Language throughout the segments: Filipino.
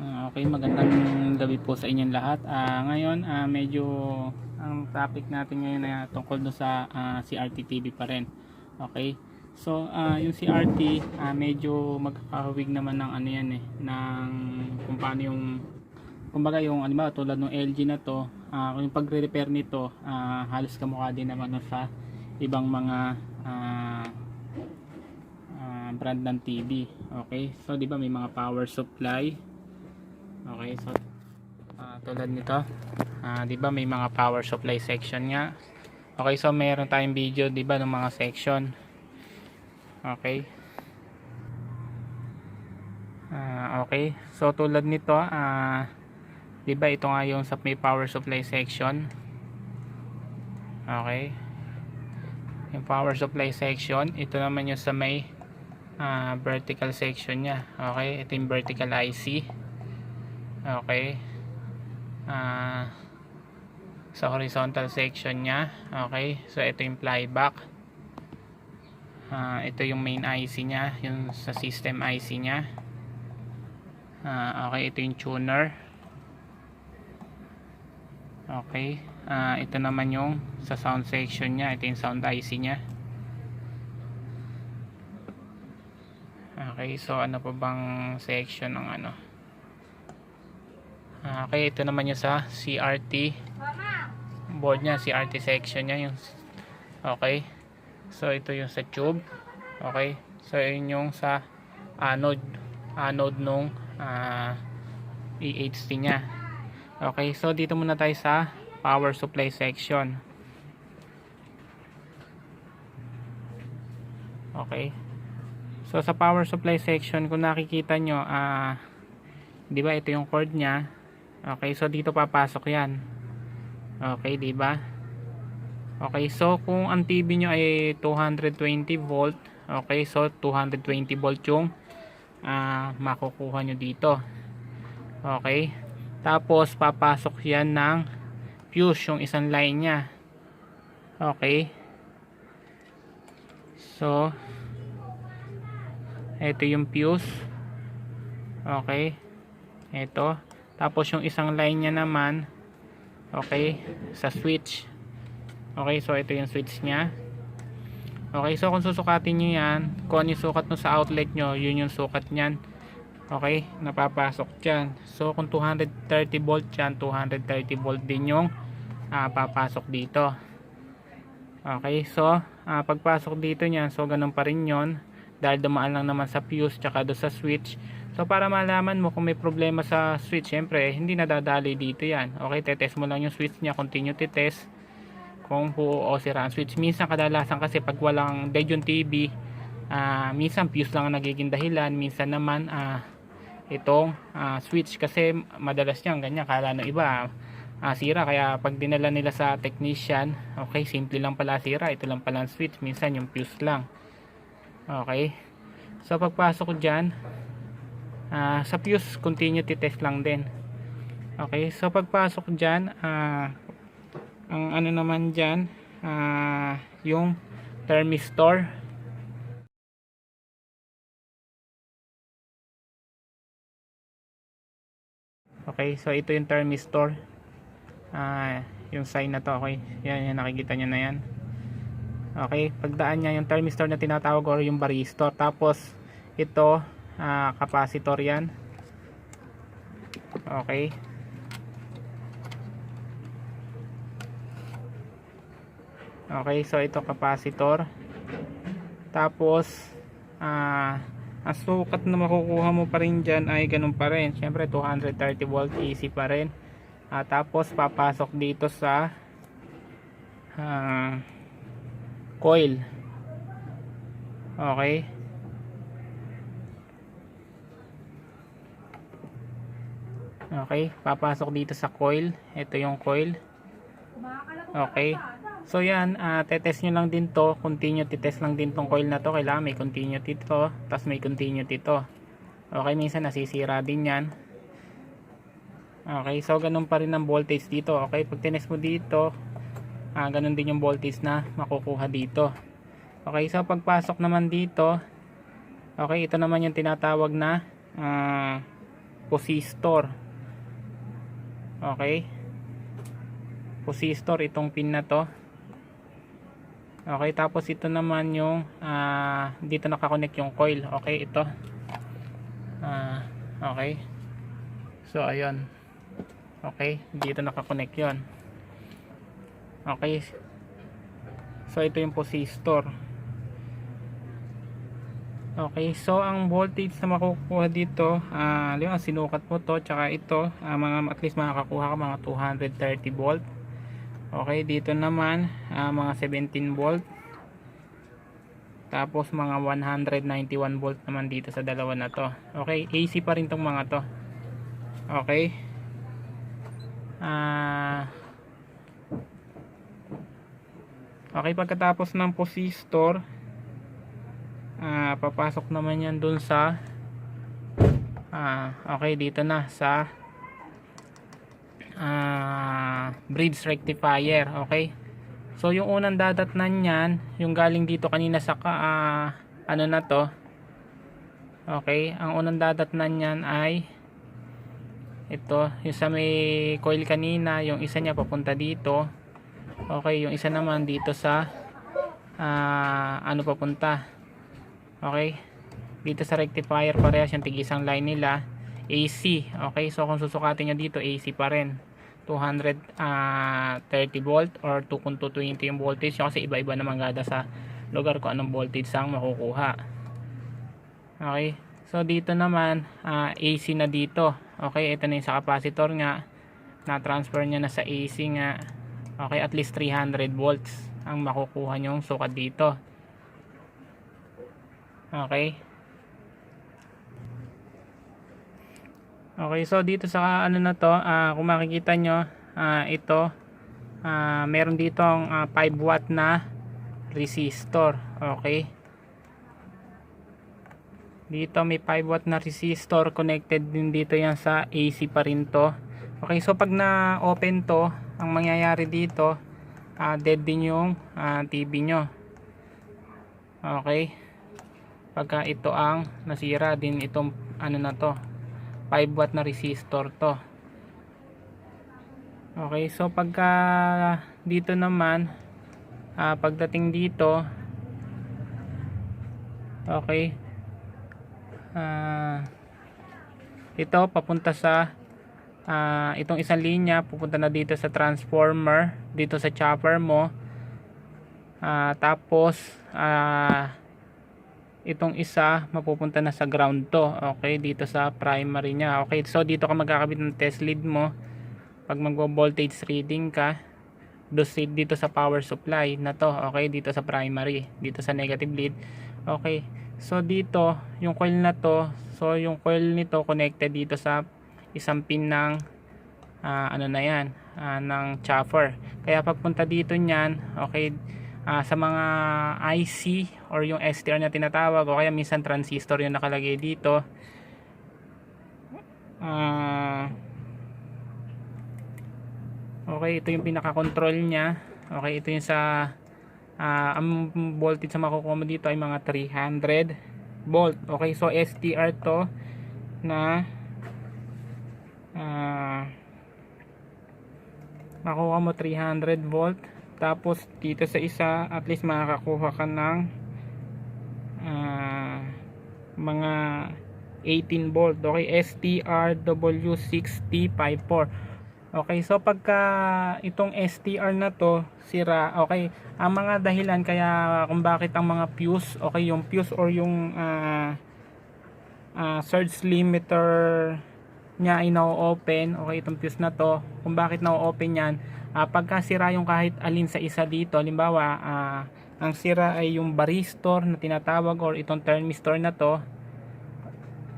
Okay, magandang gabi po sa inyong lahat. Ngayon, medyo ang topic natin ngayon ay tungkol do sa CRT TV pa rin. Okay. So, yung CRT, medyo magkakahawig naman ng ano yan ng kung paano yung kumbaga yung ano ba tulad ng LG na to, yung pagre-repair nito, halos kamukha din naman sa ibang mga brand ng TV. Okay. So, 'di ba may mga power supply. Okay, so tulad nito, 'di ba may mga power supply section nga. Okay, so meron tayong video, 'di ba, ng mga section. Okay. Okay. So tulad nito, 'di ba ito nga yung sa may power supply section. Okay. Yung power supply section, ito naman yung sa may vertical section niya. Okay, ito yung vertical IC. Okay. Sa horizontal section niya. Okay, so ito yung flyback. Ito yung main IC niya, yung sa system IC niya. Okay, ito yung tuner. Okay, ito naman yung sa sound section niya, ito yung sound IC niya. Okay, so ano pa bang section ng ano? Okay, ito naman yung sa CRT board niya, CRT section niya yung. Okay, so ito yung sa tube. Okay, so yun yung sa anode nung EHT niya. Okay, so dito muna tayo sa power supply section. Okay, so sa power supply section, kung nakikita nyo, di ba ito yung cord niya. Okay, so dito papasok yan. Okay, di ba? Okay, so kung ang TV nyo ay 220 volt, okay, so 220 volt yung makukuha nyo dito. Okay, tapos papasok yan ng fuse, yung isang line nya. Okay, so ito yung fuse. Okay, ito. Tapos yung isang line nya naman, okay, sa switch. Okay, so ito yung switch nya. Okay, so kung susukatin nyo yan, kung ano yung sukat no sa outlet nyo, yun yung sukat nyan. Okay, napapasok dyan. So kung 230 volt yan, 230 volt din yung papasok dito. Okay, so pagpasok dito nyan, so ganun pa rin yun, dahil dumaan lang naman sa fuse tsaka do sa switch. So para malaman mo kung may problema sa switch, syempre hindi nadadali dito yan. Okay, tetest mo lang yung switch nya, continue test kung buo o sira ang switch. Minsan kadalasan kasi pag walang dead yung TV, minsan fuse lang ang nagiging dahilan, minsan naman itong switch, kasi madalas yan ganyan, kala ng iba sira, kaya pag dinala nila sa technician, okay, simple lang pala sira, ito lang pala ang switch, minsan yung fuse lang. Okay, so pagpasok ko dyan, sa fuse continuity test lang din. Okay, so pagpasok dyan, ang ano naman dyan, yung thermistor. Okay, so ito yung thermistor, yung sign na to. Okay, yan, nakikita nyo na yan. Okay, pagdaan niya yung thermistor na tinatawag, or yung varistor. Tapos ito capacitor yan. Okay, okay, so ito capacitor. Tapos ang sukat na makukuha mo pa rin dyan ay ganun pa rin, syempre 230 volt AC pa rin. Tapos papasok dito sa coil. Okay, okay, papasok dito sa coil. Ito yung coil. Okay, so yan, tetest nyo lang din to, continue test lang din tong coil na to. Kailangan may continuity to, tapos may continuity to. Okay, minsan nasisira din yan. Okay, so ganun pa rin ang voltage dito. Okay, pag tinest mo dito, ganun din yung voltage na makukuha dito. Okay, so pagpasok naman dito, okay, ito naman yung tinatawag na resistor. Okay, resistor itong pin na to. Okay, tapos ito naman yung dito nakakonect yung coil. Okay, ito. Okay, so ayun. Okay, dito nakakonect yon. Okay, so ito yung resistor. Okay, so ang voltage na makukuha dito, sinukat mo to, tsaka ito, at least makakakuha ka mga 230 volt. Okay, dito naman mga 17 volt. Tapos mga 191 volt naman dito sa dalawa na to. Okay, AC pa rin tong mga to. Okay. Okay, pagkatapos ng resistor, papasok naman yan dun sa okay, dito na sa bridge rectifier. Okay, so yung unang dadatnan yan, yung galing dito kanina sa ano na to. Okay, ang unang dadatnan yan ay ito, yung sa may coil kanina, yung isa niya papunta dito. Okay, yung isa naman dito sa ano papunta. Okay, dito sa rectifier parehas yung tig-isang line nila, AC. Okay, so kung susukatin nyo dito, AC pa rin, 230 volt or 220 yung voltage kasi iba-iba naman gada sa lugar ko anong voltage ang makukuha. Okay, so dito naman AC na dito. Okay, ito na yung sa capacitor nga, na transfer nya na sa AC nga. Okay, at least 300 volts ang makukuha nyong sukat dito. Okay. Okay, so dito sa ano na to, kung makikita nyo, ito, meron dito ang 5 watt na resistor. Okay. Dito may 5 watt na resistor, connected din dito yan sa AC pa rin to. Okay, so pag na-open to, ang mangyayari dito, dead din yung TV nyo. Okay. Pagka ito ang nasira din itong ano na to, 5 watt na resistor to. Okay, so pagka dito naman, pagdating dito, okay, ito papunta sa itong isang linya, pupunta na dito sa transformer, dito sa chopper mo. Tapos itong isa mapupunta na sa ground to. Okay, dito sa primary nya. Okay, so dito ka magkakabit ng test lead mo pag magvo-voltage reading ka dito sa power supply na to. Okay, dito sa primary, dito sa negative lead. Okay, so dito yung coil na to, so yung coil nito connected dito sa isang pin ng ano na yan, ng chopper. Kaya pagpunta dito nyan, okay, sa mga IC or yung STR na tinatawag, o kaya minsan transistor yung nakalagay dito, okay, ito yung pinaka-control nya. Okay, ito yung sa ang voltage na makukuha mo dito ay mga 300 volt. Okay, so STR to na makuha mo 300 volt. Tapos dito sa isa, at least makakakuha ka ng mga 18 volt. Okay, STRW6054. Okay, so pagka itong STR na to sira, okay, ang mga dahilan kaya kung bakit ang mga fuse, okay, yung fuse or yung surge limiter nya ay na-open. Okay, itong fuse na to, kung bakit na-open yan, pagka sira yung kahit alin sa isa dito, halimbawa ang sira ay yung varistor na tinatawag or itong thermistor na to.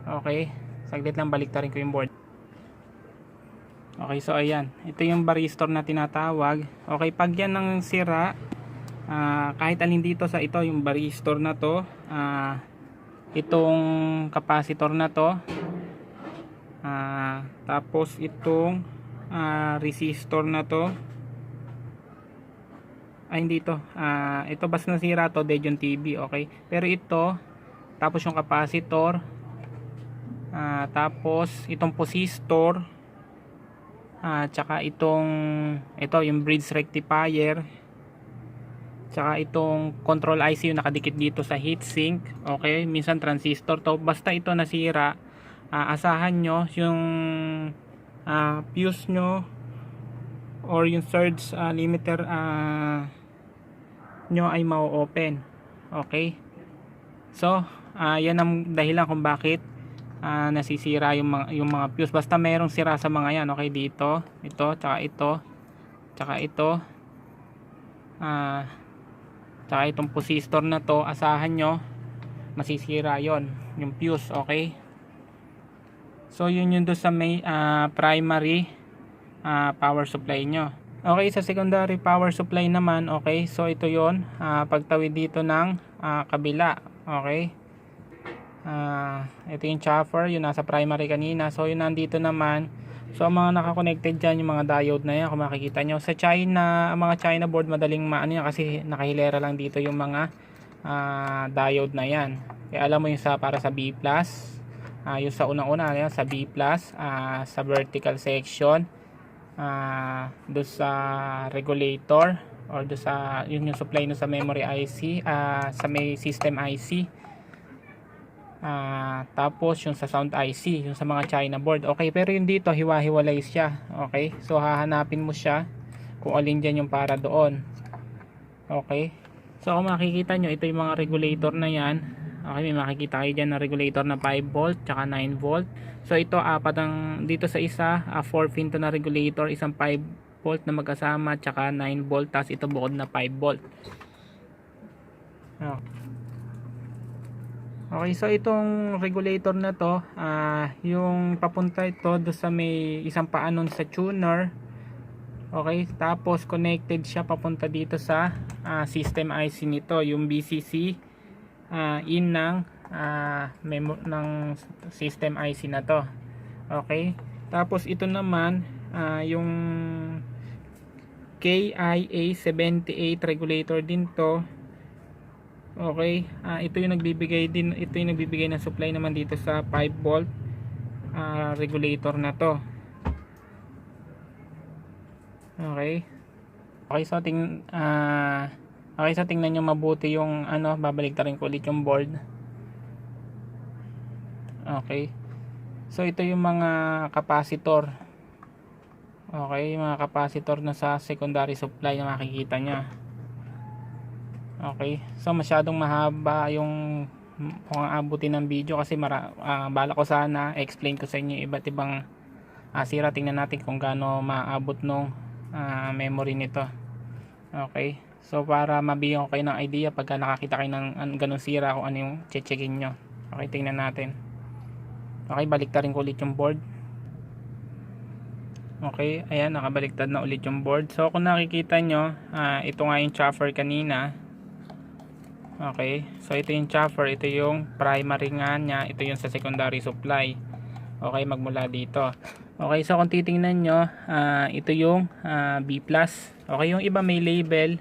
Okay, saglit lang, baliktarin ko yung board. Okay, so ayan, ito yung varistor na tinatawag. Okay, pag yan ang sira, kahit alin dito sa ito, yung varistor na to, itong capacitor na to, tapos itong resistor na to, ay hindi to, ito basta nasira to, dead yung TV. Okay, pero ito, tapos yung capacitor, Tapos itong posistor, tsaka ito yung bridge rectifier, tsaka itong control IC yung nakadikit dito sa heatsink. Okay, minsan transistor to, basta ito nasira, asahan nyo yung fuse nyo or yung surge limiter nyo ay mau-open. Okay, so yan ang dahilan kung bakit nasisira yung mga fuse. Basta merong sira sa mga yan. Okay, dito, ito, tsaka ito, tsaka ito, tsaka itong posistor na to, asahan nyo masisira yon yung fuse. Okay, so yun yung doon sa may primary power supply nyo. Okay, sa secondary power supply naman, okay, so ito yon, pagtawid dito ng kabila. Okay, ito yung chopper, yung nasa primary kanina. So yun nandito naman. So ang mga nakakonected dyan, yung mga diode na yan, kung makikita nyo sa China, ang mga China board madaling maano yan kasi nakahilera lang dito yung mga diode na yan. Kaya alam mo yung para sa B+, yung sa unang-una yan, sa B+, sa vertical section, doon sa regulator, or doon sa yun yung supply no sa memory IC, sa may system IC. Tapos yung sa sound IC, yung sa mga China board. Okay, pero yung dito hiwa-hiwalay siya. Okay, so hahanapin mo siya kung alin dyan yung para doon. Okay, so kung makikita nyo, ito yung mga regulator na yan. Okay, may makikita kayo dyan na regulator na 5 volt tsaka 9 volt. So ito apat ang dito sa isa, 4 pin to na regulator, isang 5 volt na magkasama tsaka 9 volt, tapos ito bukod na 5 volt. Okay, so itong regulator na to, yung papunta ito do sa may isang paanon sa tuner. Okay, tapos connected siya papunta dito sa system IC nito, yung BCC in ng system IC na to. Okay, tapos ito naman yung KIA78 regulator din to. Okay, ito yung nagbibigay ng supply naman dito sa 5 volt regulator na to. Okay. Okay, so tingnan nyo mabuti yung babaliktarin ko ulit yung board. Okay. So ito yung mga capacitor. Okay, yung mga capacitor na sa secondary supply na makikita nyo. Okay, so masyadong mahaba yung kung abutin ng video kasi bala ko sana explain ko sa inyo iba't ibang sira. Tingnan natin kung gaano maabot nung memory nito. Okay, so para mabigyan ko kayo ng idea pagka nakakita kayo ng ganong sira, kung ano yung checkin nyo. Okay, tingnan natin. Okay, baliktarin ko ulit yung board. Okay, ayan, nakabaliktad na ulit yung board. So kung nakikita nyo, ito nga yung chopper kanina. Okay, so ito yung chopper, ito yung primary nga nya, ito yung sa secondary supply. Okay, magmula dito. Okay, so kung titingnan nyo, ito yung B+. Okay, yung iba may label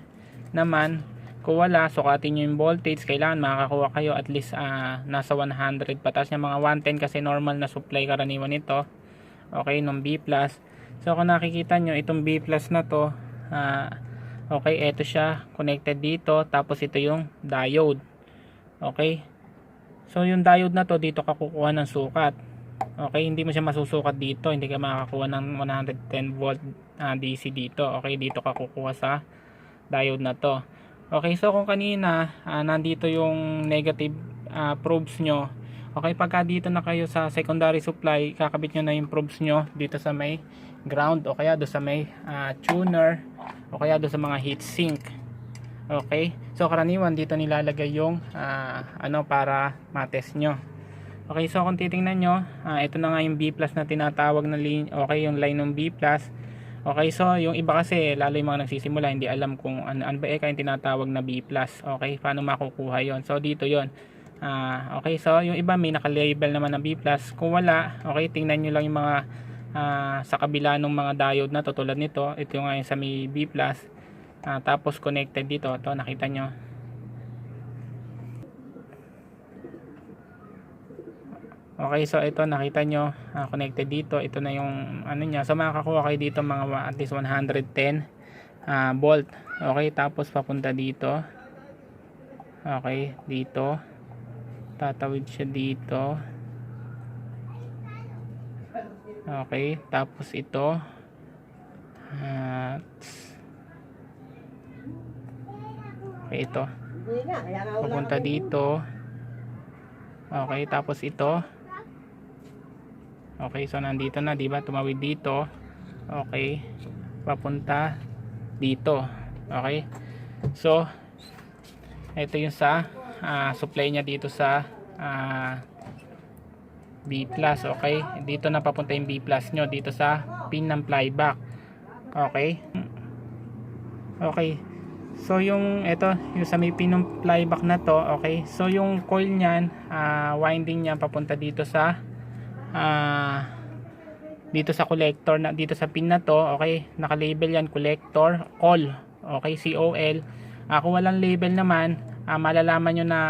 naman. Kung wala, sukatin nyo yung voltage. Kailangan makakakuha kayo at least nasa 100 patas niya, mga 110 kasi normal na supply karaniwan nito. Okay, nung B+. So kung nakikita nyo, itong B+ na to, okay, eto siya connected dito, tapos ito yung diode. Okay, so yung diode na to, dito ka kukuha ng sukat. Okay, hindi mo siya masusukat dito, hindi ka makakakuha ng 110 volt DC dito. Okay, dito ka kukuha sa diode na to. Okay, so kung kanina nandito yung negative probes nyo. Okay, pagka dito na kayo sa secondary supply, kakabit nyo na yung probes nyo dito sa may ground, o kaya do sa may tuner, o kaya do sa mga heatsink. Okay, so karaniwan dito nilalagay yung para matest nyo. Okay, so kung titingnan nyo, ito na nga yung B+ na tinatawag na line. Okay, yung line ng B+. Okay, so yung iba kasi, lalo yung mga nagsisimula, hindi alam kung ano ba yung tinatawag na B+. Okay, paano makukuha yon? So dito yon. Okay, so yung iba may naka-label naman na B+. Kung wala, okay, tingnan nyo lang yung mga sa kabila ng mga diode na to, tulad nito. Ito yung sa may B+. Tapos connected dito, ito nakita nyo. Okay, so ito nakita nyo, connected dito. Ito na yung ano niya. So makakakuha kayo dito mga at least 110 volt. Okay, tapos papunta dito. Okay, dito. Tatawid siya dito. Okay, tapos ito. Okay, ito. Papunta dito. Okay, tapos ito. Okay, so nandito na, 'di ba? Tumawid dito. Okay. Papunta dito. Okay. So ito yung sa supply niya dito sa B+, okay? Dito na papunta yung B+ nyo dito sa pin ng flyback. Okay? Okay. So yung ito, yung sa may pin ng flyback na to, okay? So yung coil niyan, winding niya papunta dito sa collector na dito sa pin na to, okay? Naka-label yan collector, call. Okay, COL. Kung walang label naman, malalaman nyo na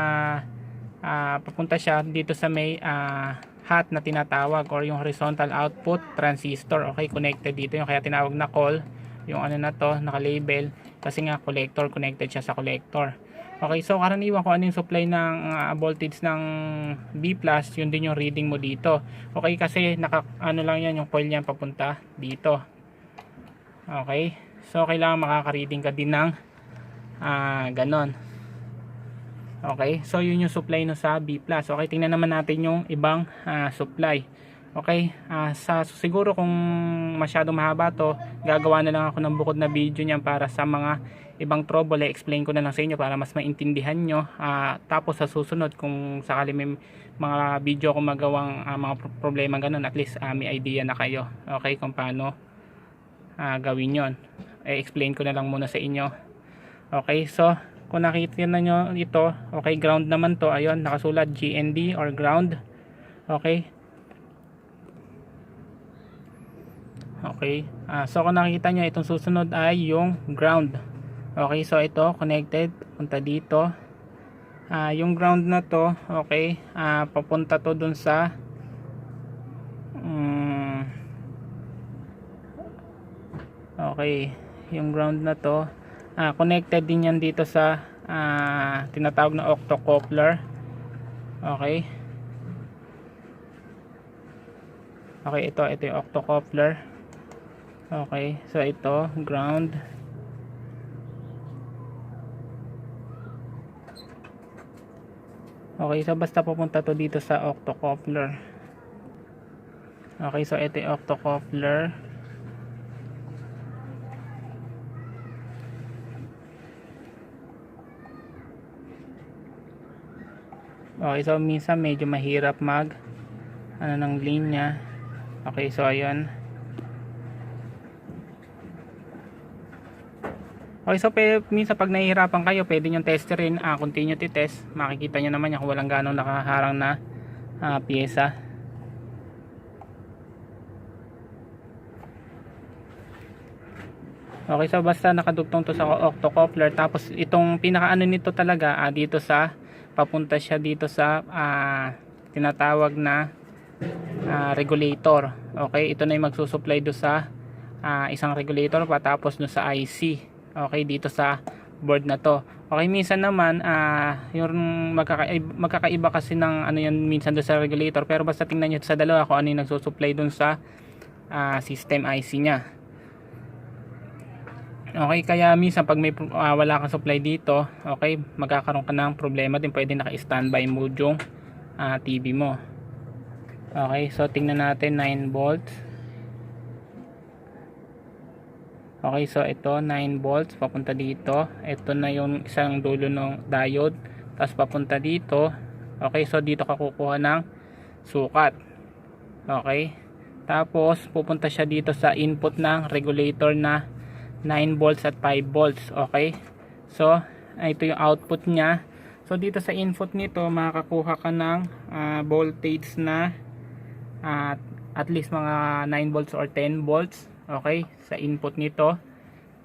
papunta siya dito sa may hat na tinatawag or yung horizontal output transistor. Okay, connected dito yung kaya tinawag na call. Yung ano na to, naka-label kasi nga collector, connected siya sa collector. Okay, so karaniwan kung ano yung supply ng voltage ng B+, yun din yung reading mo dito. Okay, kasi ano lang yan, yung coil yan papunta dito. Okay, so kailangan makaka-reading ka din ng ganon. Okay, so yun yung supply no sa B+. Okay, tingnan naman natin yung ibang supply. Okay, siguro kung masyadong mahaba to, gagawa na lang ako ng bukod na video niyan para sa mga ibang trouble, explain ko na lang sa inyo para mas maintindihan nyo. Tapos sa susunod, kung sakali may mga video akong magawang mga problema ganun, at least may idea na kayo. Okay, kung paano gawin yon. Explain ko na lang muna sa inyo. Okay, so kung nakita na nyo ito, okay, ground naman to, ayun, nakasulat GND or ground. Okay. Okay, so kung nakita nyo, itong susunod ay yung ground. Okay, so ito, connected, punta dito. Yung ground na to, okay, papunta to dun sa okay, yung ground na to, connected din yan dito sa tinatawag na octocoupler. Okay. Okay, ito yung octocoupler. Okay, so ito ground. Okay, so basta pupunta to dito sa octocoupler. Okay, so ito yung octocoupler. Okay, so minsan medyo mahirap mag ng linya. Okay, so ayun. Okay, so minsan pag nahihirapan kayo, pwede nyo testerin, continuity test. Makikita nyo naman yan kung walang ganong nakaharang na pyesa. Okay, so basta nakadugtong to sa octocoupler. Tapos itong pinakaano nito talaga, dito sa papunta siya dito sa tinatawag na regulator. Okay, ito na yung magsusupply do sa isang regulator patapos no sa IC. Okay, dito sa board na to. Okay, minsan naman yung magkakaiba kasi ng ano yan minsan do sa regulator, pero basta tingnan niyo sa dalawa kung ano yung nagsusupply dun sa system IC nya. Okay, kaya minsan pag may wala kang supply dito, okay, magkakaroon ka ng problema din. Pwede naka-standby mode yung TV mo. Okay, so tingnan natin 9 volts. Okay, so ito 9 volts papunta dito. Ito na yung isang dulo ng diode, tapos papunta dito. Okay, so dito ka kukuha ng sukat. Okay, tapos pupunta siya dito sa input ng regulator na 9 volts at 5 volts. Okay, so ito yung output nya. So dito sa input nito makakakuha ka ng voltage na at least mga 9 volts or 10 volts. Okay, sa input nito.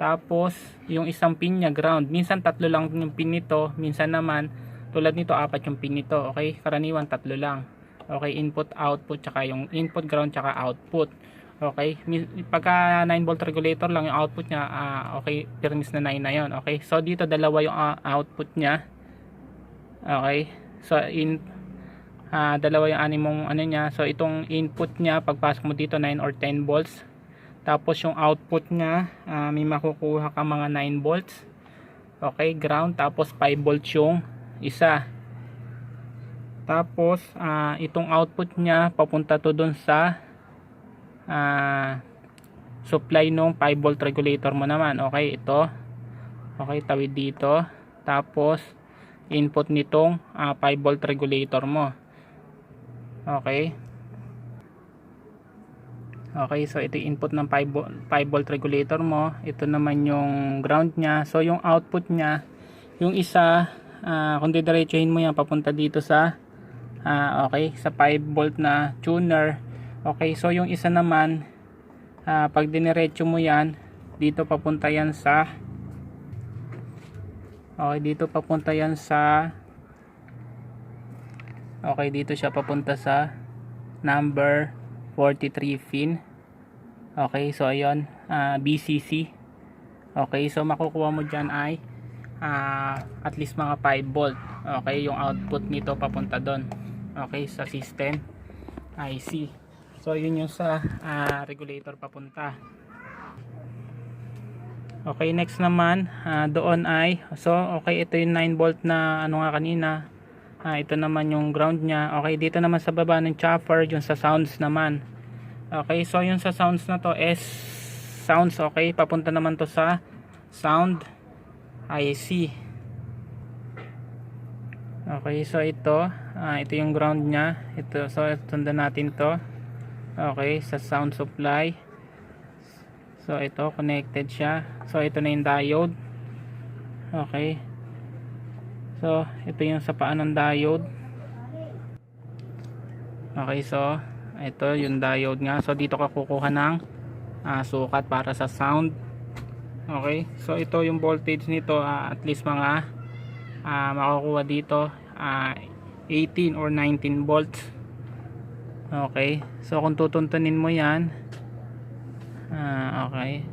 Tapos yung isang pin nya ground. Minsan tatlo lang yung pin nito, minsan naman tulad nito apat yung pin nito. Okay, karaniwan tatlo lang. Okay, input output tsaka yung input ground tsaka output. Okay, pagka 9 volt regulator lang yung output niya, okay, fairness na 9 na yon. Okay, so dito dalawa yung output niya. Okay, so dalawa yung animong ano niya. So itong input niya pagpasok mo dito 9 or 10 volts. Tapos yung output niya, may makukuha ka mga 9 volts. Okay, ground. Tapos 5 volts yung isa. Tapos itong output niya papunta to dun sa supply nung 5 volt regulator mo naman. Okay, ito. Okay, tawid dito. Tapos input nitong 5 volt regulator mo. Okay. Okay, so ito yung input ng 5 volt regulator mo. Ito naman yung ground niya. So yung output niya, yung isa, kung didiretsuhin mo yan papunta dito sa okay, sa 5 volt na tuner. Okay, so yung isa naman, pag diniretso mo yan, dito papunta yan sa, okay, dito papunta yan sa, okay, dito siya papunta sa number 43 pin. Okay, so ayun, BCC. Okay, so makukuha mo dyan ay at least mga 5 volt. Okay, yung output nito papunta doon. Okay, sa system IC. So yun yung sa regulator papunta. Okay, next naman doon ay, so okay, ito yung 9 volt na ano nga kanina. Ito naman yung ground nya. Okay, dito naman sa baba ng chopper, yung sa sounds naman. Okay, so yung sa sounds na to is sounds. Okay, papunta naman to sa sound IC. Okay, so ito yung ground nya. Ito, so sundan natin to. Okay, sa sound supply. So ito connected siya. So ito na yung diode. Okay, so ito yung sa paa ng diode. Okay, so ito yung diode nga. So dito ka kukuha ng sukat para sa sound. Okay, so ito yung voltage nito, at least mga makukuha dito 18 or 19 volts. Okay, so kung tutuntunin mo yan, okay,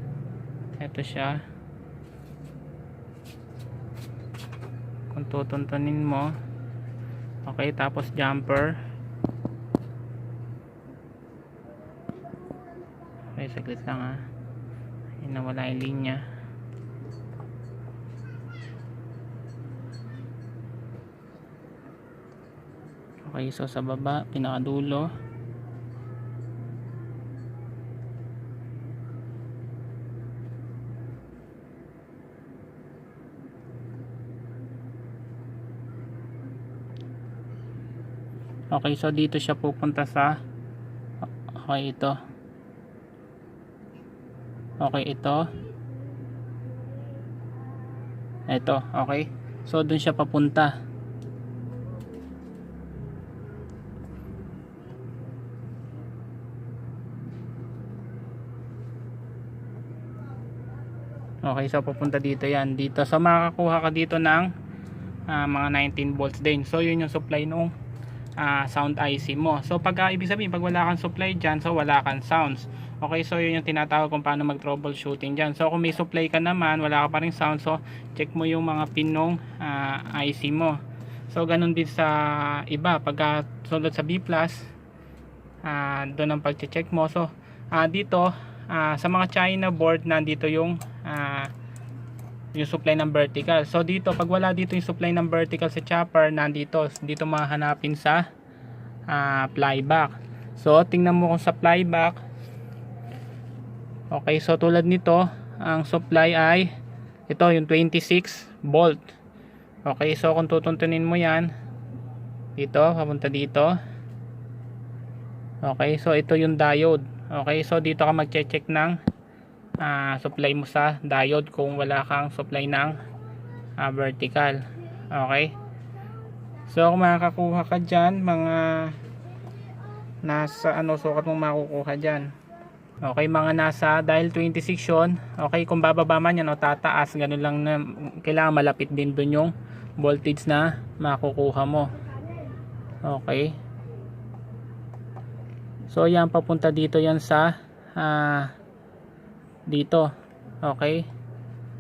ito siya. Kung tutuntunin mo, okay, tapos jumper. Okay, saglit lang nawala yung linya. Okay, so sa baba, pinakadulo. Okay, so dito siya pupunta sa, okay, ito. Okay, ito. Ito, okay. So dun siya papunta. Okay, so pupunta dito yan. Dito, so makakakuha ka dito ng mga 19 volts din. So yun yung supply nung sound IC mo. So pag ibig sabihin, pag wala kang supply dyan, so wala kang sounds. Okay, so yun yung tinatawag kung paano mag troubleshooting dyan. So kung may supply ka naman, wala ka pa rin sound, so check mo yung mga pin nung IC mo. So ganun din sa iba, pag sulod sa B+, doon ang pag-check mo. So dito, sa mga China board, nandito yung supply ng vertical. So dito, pag wala dito yung supply ng vertical sa chopper, nandito mahanapin sa flyback. So tingnan mo kung sa flyback. Okay, so tulad nito, ang supply ay ito yung 26 volt. Okay, so kung tutuntunin mo yan dito, papunta dito. Okay, so ito yung diode. Okay, so dito ka mag-check ng supply mo sa diode kung wala kang supply ng vertical. Okay, so kung makakakuha ka dyan, mga nasa sukat mo makukuha dyan. Okay, mga nasa, dahil 26 yun, okay, kung bababa man yan o tataas, ganun lang na, kailangan malapit din dun yung voltage na makukuha mo. Okay, So yan, papunta dito yan sa dito. Okay,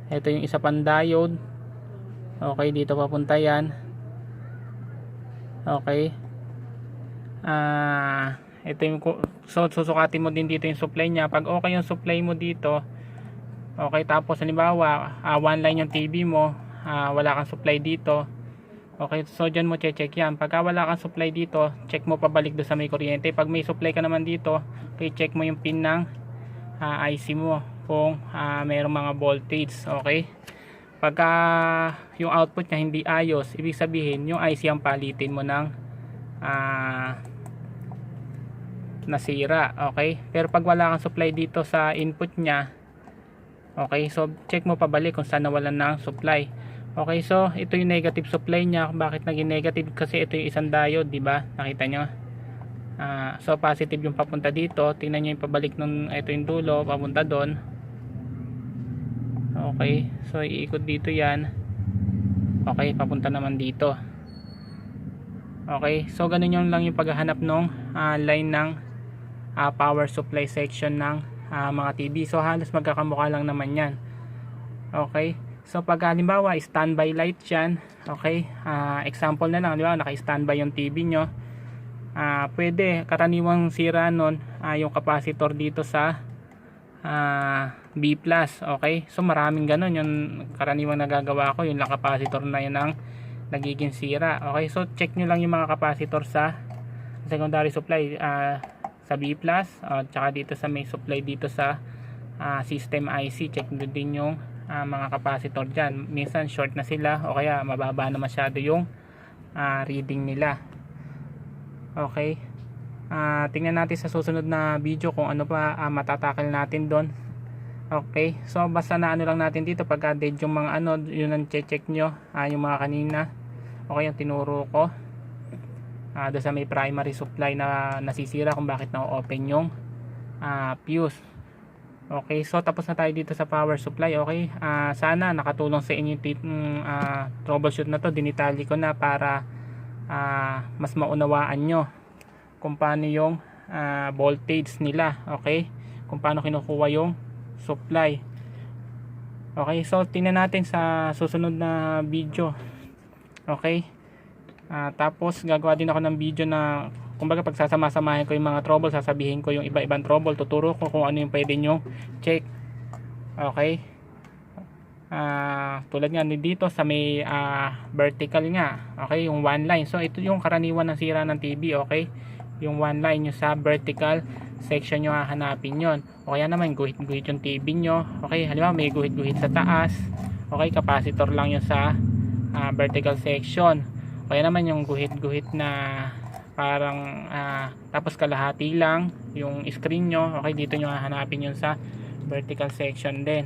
ito yung isa pang diode. Okay, dito papunta yan. Okay, ito yung, so susukatin mo din dito yung supply nya. Pag okay yung supply mo dito, okay, tapos halimbawa one line yung TV mo, wala kang supply dito, okay, so dyan mo check yan. Pagka wala kang supply dito, check mo pabalik do sa may kuryente. Pag may supply ka naman dito, okay, check mo yung pin ng IC mo kung mayroong mga voltage. Okay, pagka yung output nya hindi ayos, ibig sabihin yung IC ang palitin mo ng nasira. Okay, pero pag wala kang supply dito sa input nya, okay, so check mo pabalik kung saan nawalan ng supply. Okay, so ito yung negative supply nya. Bakit naging negative? Kasi ito yung isang diode, di ba? Nakita nyo? So positive yung papunta dito. Tingnan nyo yung pabalik nung ito yung dulo, papunta doon. Okay, so iikot dito yan. Okay, papunta naman dito. Okay, so ganun yung lang yung paghahanap ng line ng power supply section ng mga TV. So halos magkakamukha lang naman yan. Okay, so pag halimbawa standby light yan, okay, example na lang, di ba, naka-standby yung TV nyo, pwede karaniwang sira nun yung capacitor dito sa B+. Okay, so maraming ganun yung karaniwang nagagawa ko, yung capacitor na yun ang nagiging sira. Okay, so check nyo lang yung mga capacitor sa secondary supply, sa B+, tsaka dito sa may supply dito sa system IC. Check nyo din yung mga capacitor dyan. Minsan short na sila o kaya mababa na masyado yung reading nila. Okay, tingnan natin sa susunod na video kung ano pa matatakal natin doon. Okay, so basta na ano lang natin dito, pagka dead yung mga ano, yun ang check nyo, yung mga kanina. Okay, yung tinuro ko doon sa may primary supply na nasisira, kung bakit na-open yung fuse. Okay, so tapos na tayo dito sa power supply. Okay, sana nakatulong sa inyo yung troubleshoot na to. Dinitali ko na para mas maunawaan nyo kung paano yung voltage nila. Okay, kung paano kinukuha yung supply. Okay, so tingnan natin sa susunod na video. Okay, tapos gagawa din ako ng video na kumbaga pagsasama-samahin ko yung mga trouble, sasabihin ko yung iba-ibang trouble, tuturo ko kung ano yung pwede nyo check. Okay, tulad nga dito sa may vertical nga, okay, yung one line. So ito yung karaniwan ng sira ng TV. Okay, yung one line nyo sa vertical section nyo hahanapin yon. O kaya naman guhit-guhit yung TV nyo. Okay, halimbawa may guhit-guhit sa taas, okay, capacitor lang yun sa vertical section. O kaya naman yung guhit-guhit na parang tapos kalahati lang yung screen nyo. Okay, dito nyo hahanapin yun sa vertical section din.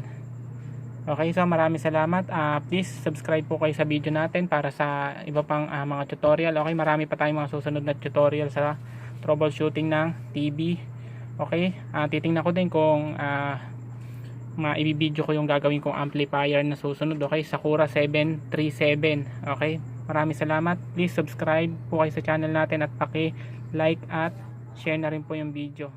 Okay, so maraming salamat. Please subscribe po kayo sa video natin para sa iba pang mga tutorial. Okay, marami pa tayong mga susunod na tutorial sa troubleshooting ng TV. Okay, titingnan ko din kung maibibideo ko yung gagawin kong amplifier na susunod. Okay, Sakura 737. Okay, maraming salamat. Please subscribe po kayo sa channel natin at paki-like at share na rin po yung video.